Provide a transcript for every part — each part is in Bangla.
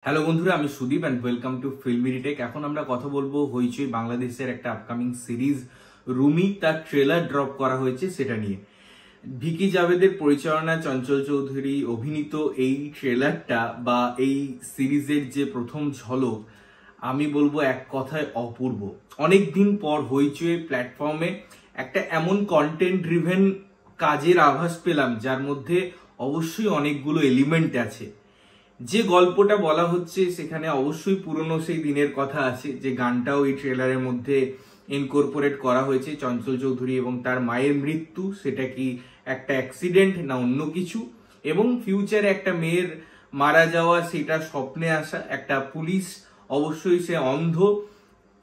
হ্যালো বন্ধুরা, আমি Sudip and welcome to filmy tech. এখন আমরা কথা বলবো হইচই বাংলাদেশের একটা আপকামিং সিরিজ রুমি, তার ট্রেলার ড্রপ করা হয়েছে সেটা নিয়ে। ভিকি জাভেদের পরিচালনা, চঞ্চল চৌধুরী অভিনীত এই ট্রেলারটা বা এই সিরিজের যে প্রথম ঝলক, আমি বলবো এক কথায় অপূর্ব। অনেক দিন পর হইচই প্ল্যাটফর্মে একটা এমন কন্টেন্ট ড্রিভেন কাজের আভাস পেলাম যার মধ্যে অবশ্যই অনেকগুলো এলিমেন্ট আছে। যে গল্পটা বলা হচ্ছে সেখানে অবশ্যই পুরনো সেই দিনের কথা আছে, যে গানটাও এই ট্রেলারের মধ্যে ইনকর্পোরেট করা হয়েছে। চঞ্চল চৌধুরী এবং তার মায়ের মৃত্যু, সেটা কি একটা অ্যাক্সিডেন্ট না অন্য কিছু, এবং ফিউচারে একটা মেয়ের মারা যাওয়া, সেটা স্বপ্নে আসা, একটা পুলিশ অবশ্যই সে অন্ধ,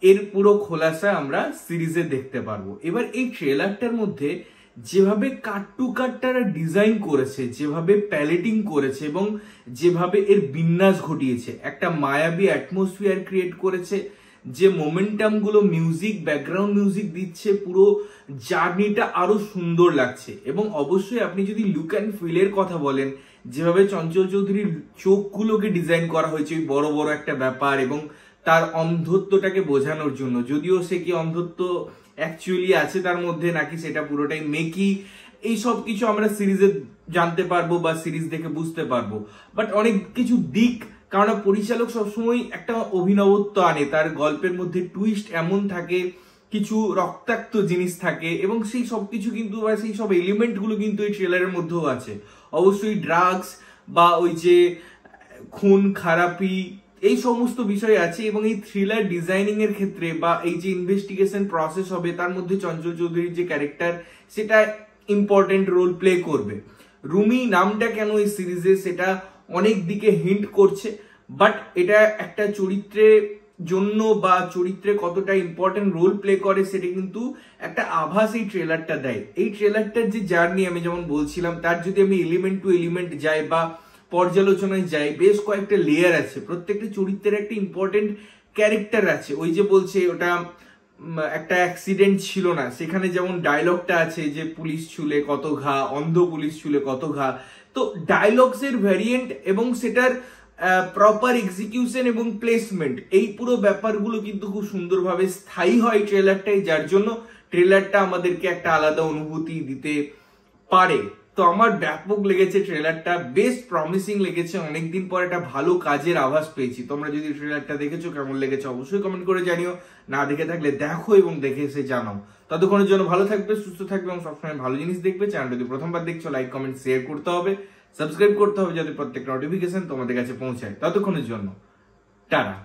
এর পুরো খোলাসা আমরা সিরিজে দেখতে পারবো। এবার এই ট্রেলারটার মধ্যে যেভাবে কাট টু কাট তারা ডিজাইন করেছে, যেভাবে প্যালেটিং করেছে এবং যেভাবে এর বিন্যাস ঘটিয়েছে, একটা মায়াবী অ্যাটমসফিয়ার ক্রিয়েট করেছে, যে মোমেন্টাম গুলো মিউজিক, ব্যাকগ্রাউন্ড মিউজিক দিচ্ছে, পুরো জার্নিটা আরো সুন্দর লাগছে। এবং অবশ্যই আপনি যদি লুক অ্যান্ড ফিলের কথা বলেন, যেভাবে চঞ্চল চৌধুরীর চোখগুলোকে ডিজাইন করা হয়েছে, ওই বড় বড় একটা ব্যাপার এবং তার অন্ধত্বটাকে বোঝানোর জন্য, যদিও সে কি অন্ধত্ব অ্যাকচুয়ালি আছে তার মধ্যে নাকি সেটা পুরোটাই মেকি, এই সব কিছু আমরা সিরিজে জানতে পারবো বা সিরিজ দেখে বুঝতে পারবো। বাট অনেক কিছু দিক, কারণ পরিচালক সবসময় একটা অভিনবত্ব আনে, তার গল্পের মধ্যে টুইস্ট এমন থাকে, কিছু রক্তাক্ত জিনিস থাকে, এবং সেই সব কিছু কিন্তু বা সেই সব এলিমেন্ট গুলো কিন্তু এই ট্রেলারের মধ্যেও আছে। অবশ্যই ড্রাগস বা ওই যে খুন খারাপি, এই সমস্ত বিষয় আছে। এবং এই থ্রিলার ডিজাইনিং এর ক্ষেত্রে বা এই যে ইনভেস্টিগেশন প্রসেস হবে, তার মধ্যে চঞ্চল চৌধুরীর যে ক্যারেক্টার, সেটা ইম্পর্টেন্ট রোল প্লে করবে। রুমি নামটা কেন এই সিরিজে, সেটা অনেক দিকে হিন্ট করছে, বাট এটা একটা চরিত্রের জন্য বা চরিত্রে কতটা ইম্পর্টেন্ট রোল প্লে করে সেটা কিন্তু একটা আভাস এই ট্রেলারটা দেয়। এই ট্রেলারটার যে জার্নি আমি যেমন বলছিলাম, তার যদি আমি এলিমেন্ট টু এলিমেন্ট যাই বা পর্যালোচনায় যাই, বেশ কয়েকটা লেয়ার আছে, প্রত্যেকটা চরিত্রের একটা ইম্পর্টেন্ট ক্যারেক্টার আছে। ওই যে বলছে ওটা একটা অ্যাক্সিডেন্ট ছিল না, সেখানে যেমন ডায়লগটা আছে যে পুলিশ ছুলে কত ঘা, অন্ধ পুলিশ ছুলে কত ঘা। তো ডায়লগস এর ভ্যারিয়েন্ট এবং সেটার প্রপার এক্সিকিউশন এবং প্লেসমেন্ট, এই পুরো ব্যাপারগুলো কিন্তু খুব সুন্দরভাবে স্থায়ী হয় ট্রেলারটাই, যার জন্য ট্রেলারটা আমাদেরকে একটা আলাদা অনুভূতি দিতে পারে। তো আমার ব্যাপক লেগেছে ট্রেলারটা, বেশ প্রমিসিং লেগেছে। অনেকদিন পর একটা ভালো কাজের আভাস পেয়েছি। তোমরা যদি ট্রেলারটা দেখেছো, কেমন লেগেছে অবশ্যই কমেন্ট করে জানিও। না দেখে থাকলে দেখো এবং দেখে এসে জানাও। ততক্ষণের জন্য ভালো থাকবে, সুস্থ থাকবে এবং সবসময় ভালো জিনিস দেখবে। চ্যানেল যদি প্রথমবার দেখছো, লাইক কমেন্ট শেয়ার করতে হবে, সাবস্ক্রাইব করতে হবে, যাতে প্রত্যেক নোটিফিকেশন তোমাদের কাছে পৌঁছায়। ততক্ষণের জন্য টাটা।